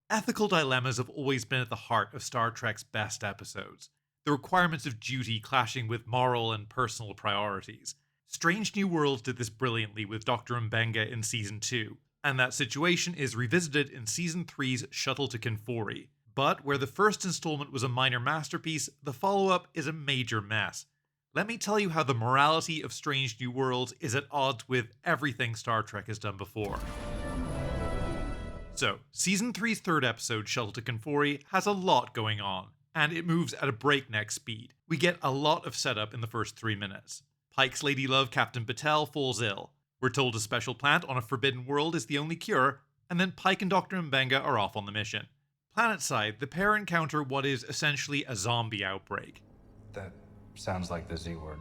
Ethical dilemmas have always been at the heart of Star Trek's best episodes, the requirements of duty clashing with moral and personal priorities. Strange New Worlds did this brilliantly with Dr. Mbenga in Season 2, and that situation is revisited in Season 3's Shuttle to Kenfori. But where the first installment was a minor masterpiece, the follow-up is a major mess. Let me tell you how the morality of Strange New Worlds is at odds with everything Star Trek has done before. So, Season 3's third episode, Shuttle to Kenfori, has a lot going on, and it moves at a breakneck speed. We get a lot of setup in the first 3 minutes. Pike's lady love, Captain Batel, falls ill. We're told a special plant on a forbidden world is the only cure, and then Pike and Dr. Mbenga are off on the mission. Planetside, the pair encounter what is essentially a zombie outbreak. That sounds like the Z word.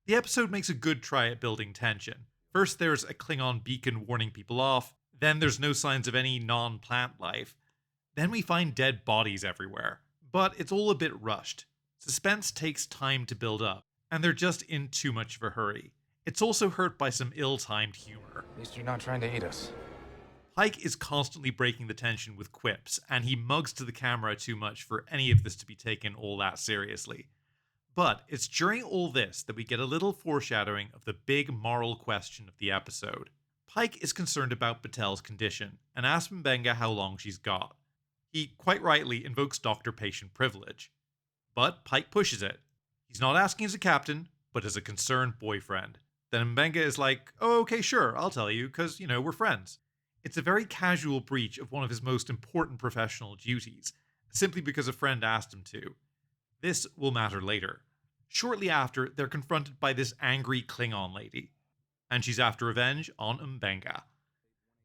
The episode makes a good try at building tension. First there's a Klingon beacon warning people off, then there's no signs of any non-plant life. Then we find dead bodies everywhere. But it's all a bit rushed. Suspense takes time to build up, and they're just in too much of a hurry. It's also hurt by some ill-timed humor. At least you're not trying to eat us. Pike is constantly breaking the tension with quips, and he mugs to the camera too much for any of this to be taken all that seriously. But it's during all this that we get a little foreshadowing of the big moral question of the episode. Pike is concerned about Batel's condition, and asks Mbenga how long she's got. He, quite rightly, invokes doctor-patient privilege. But Pike pushes it. He's not asking as a captain, but as a concerned boyfriend. Then Mbenga is like, oh, okay, sure, I'll tell you, because, we're friends. It's a very casual breach of one of his most important professional duties, simply because a friend asked him to. This will matter later. Shortly after, they're confronted by this angry Klingon lady. And she's after revenge on Mbenga.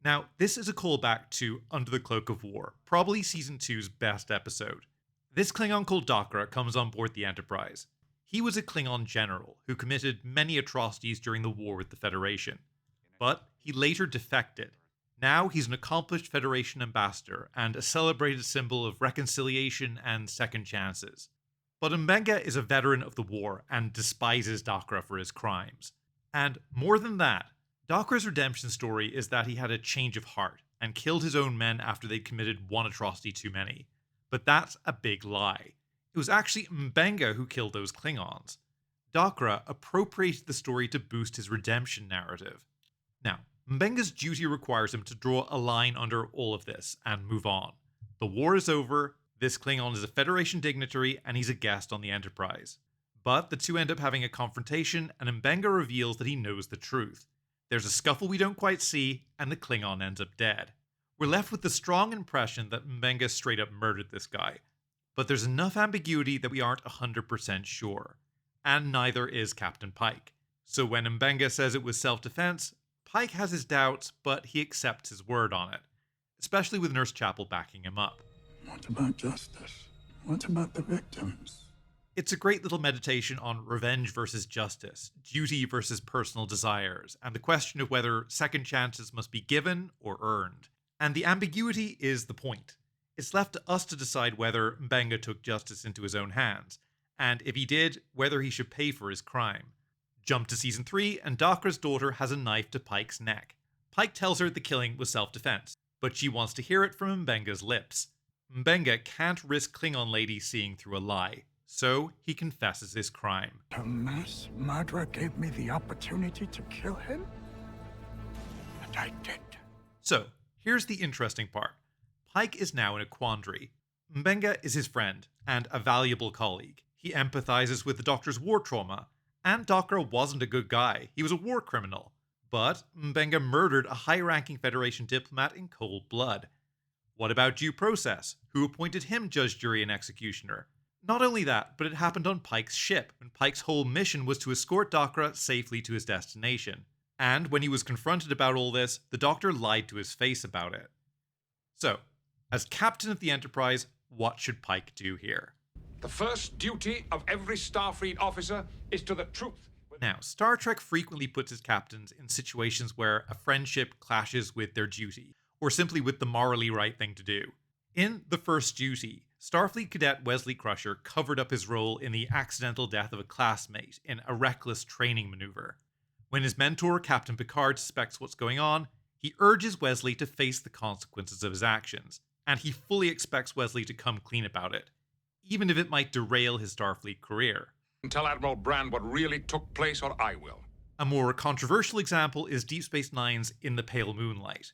Now, this is a callback to Under the Cloak of War, probably Season 2's best episode. This Klingon called Dakra comes on board the Enterprise. He was a Klingon general who committed many atrocities during the war with the Federation. But he later defected. Now he's an accomplished Federation ambassador and a celebrated symbol of reconciliation and second chances. But Mbenga is a veteran of the war and despises Dakra for his crimes. And more than that, Dakra's redemption story is that he had a change of heart and killed his own men after they'd committed one atrocity too many. But that's a big lie. It was actually Mbenga who killed those Klingons. Dakra appropriated the story to boost his redemption narrative. Now, Mbenga's duty requires him to draw a line under all of this and move on. The war is over, this Klingon is a Federation dignitary, and he's a guest on the Enterprise. But the two end up having a confrontation, and Mbenga reveals that he knows the truth. There's a scuffle we don't quite see, and the Klingon ends up dead. We're left with the strong impression that Mbenga straight up murdered this guy. But there's enough ambiguity that we aren't 100% sure. And neither is Captain Pike. So when Mbenga says it was self-defense, Pike has his doubts, but he accepts his word on it. Especially with Nurse Chapel backing him up. What about justice? What about the victims? It's a great little meditation on revenge versus justice, duty versus personal desires, and the question of whether second chances must be given or earned. And the ambiguity is the point. It's left to us to decide whether Mbenga took justice into his own hands, and if he did, whether he should pay for his crime. Jump to Season 3, and Dakra's daughter has a knife to Pike's neck. Pike tells her the killing was self-defense, but she wants to hear it from Mbenga's lips. Mbenga can't risk Klingon lady seeing through a lie, so he confesses his crime. The mass murderer gave me the opportunity to kill him, and I did. So, here's the interesting part. Pike is now in a quandary. Mbenga is his friend, and a valuable colleague. He empathizes with the Doctor's war trauma, and Dakra wasn't a good guy, he was a war criminal. But Mbenga murdered a high-ranking Federation diplomat in cold blood. What about due process? Who appointed him judge, jury, and executioner? Not only that, but it happened on Pike's ship, and Pike's whole mission was to escort Dakra safely to his destination. And when he was confronted about all this, the Doctor lied to his face about it. So, as captain of the Enterprise, what should Pike do here? The first duty of every Starfleet officer is to the truth. Now, Star Trek frequently puts its captains in situations where a friendship clashes with their duty, or simply with the morally right thing to do. In The First Duty, Starfleet cadet Wesley Crusher covered up his role in the accidental death of a classmate in a reckless training maneuver. When his mentor, Captain Picard, suspects what's going on, he urges Wesley to face the consequences of his actions. and he fully expects Wesley to come clean about it, even if it might derail his Starfleet career. Tell Admiral Brand what really took place, or I will. A more controversial example is Deep Space Nine's In the Pale Moonlight.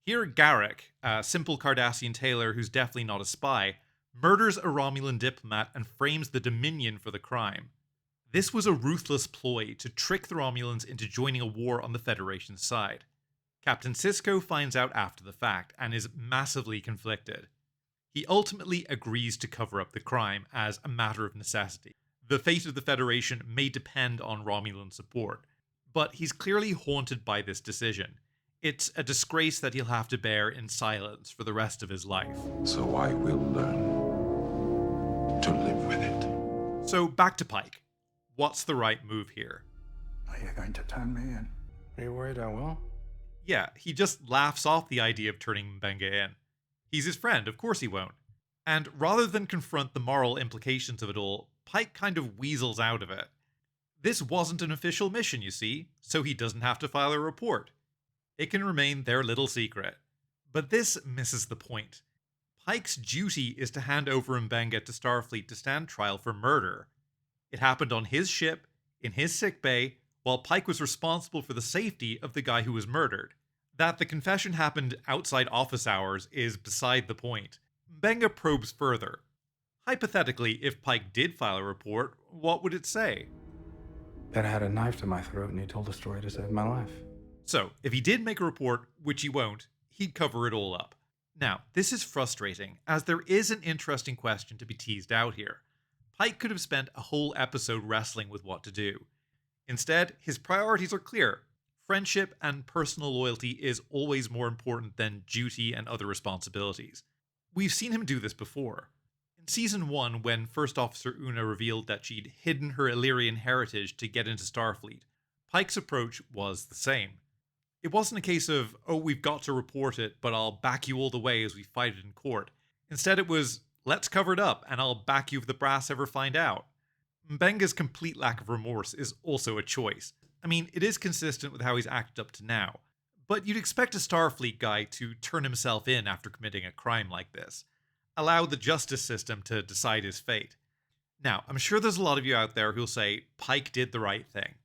Here, Garak, a simple Cardassian tailor who's definitely not a spy, murders a Romulan diplomat and frames the Dominion for the crime. This was a ruthless ploy to trick the Romulans into joining a war on the Federation's side. Captain Sisko finds out after the fact and is massively conflicted. He ultimately agrees to cover up the crime as a matter of necessity. The fate of the Federation may depend on Romulan support, but he's clearly haunted by this decision. It's a disgrace that he'll have to bear in silence for the rest of his life. So I will learn to live with it. So back to Pike. What's the right move here? Are you going to turn me in? Are you worried I will? Yeah, he just laughs off the idea of turning Mbenga in. He's his friend, of course he won't. And rather than confront the moral implications of it all, Pike kind of weasels out of it. This wasn't an official mission, you see, so he doesn't have to file a report. It can remain their little secret. But this misses the point. Pike's duty is to hand over Mbenga to Starfleet to stand trial for murder. It happened on his ship, in his sickbay, while Pike was responsible for the safety of the guy who was murdered. That the confession happened outside office hours is beside the point. Mbenga probes further. Hypothetically, if Pike did file a report, what would it say? That I had a knife to my throat and he told a story to save my life. So, if he did make a report, which he won't, he'd cover it all up. Now, this is frustrating, as there is an interesting question to be teased out here. Pike could have spent a whole episode wrestling with what to do. Instead, his priorities are clear. Friendship and personal loyalty is always more important than duty and other responsibilities. We've seen him do this before. In Season 1, when First Officer Una revealed that she'd hidden her Illyrian heritage to get into Starfleet, Pike's approach was the same. It wasn't a case of, oh, we've got to report it, but I'll back you all the way as we fight it in court. Instead it was, let's cover it up, and I'll back you if the brass ever find out. Mbenga's complete lack of remorse is also a choice. I mean, it is consistent with how he's acted up to now, but you'd expect a Starfleet guy to turn himself in after committing a crime like this. Allow the justice system to decide his fate. Now, I'm sure there's a lot of you out there who'll say Pike did the right thing.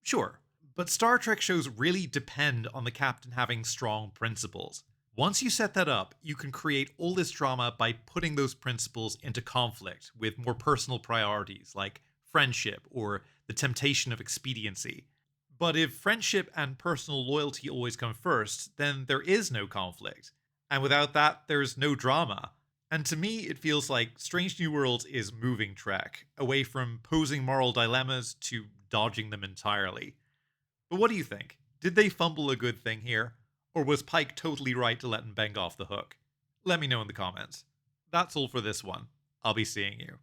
Sure, but Star Trek shows really depend on the captain having strong principles. Once you set that up, you can create all this drama by putting those principles into conflict with more personal priorities like friendship or the temptation of expediency. But if friendship and personal loyalty always come first, then there is no conflict. And without that, there's no drama. And to me, it feels like Strange New Worlds is moving Trek, away from posing moral dilemmas to dodging them entirely. But what do you think? Did they fumble a good thing here? Or was Pike totally right to let Mbenga off the hook? Let me know in the comments. That's all for this one. I'll be seeing you.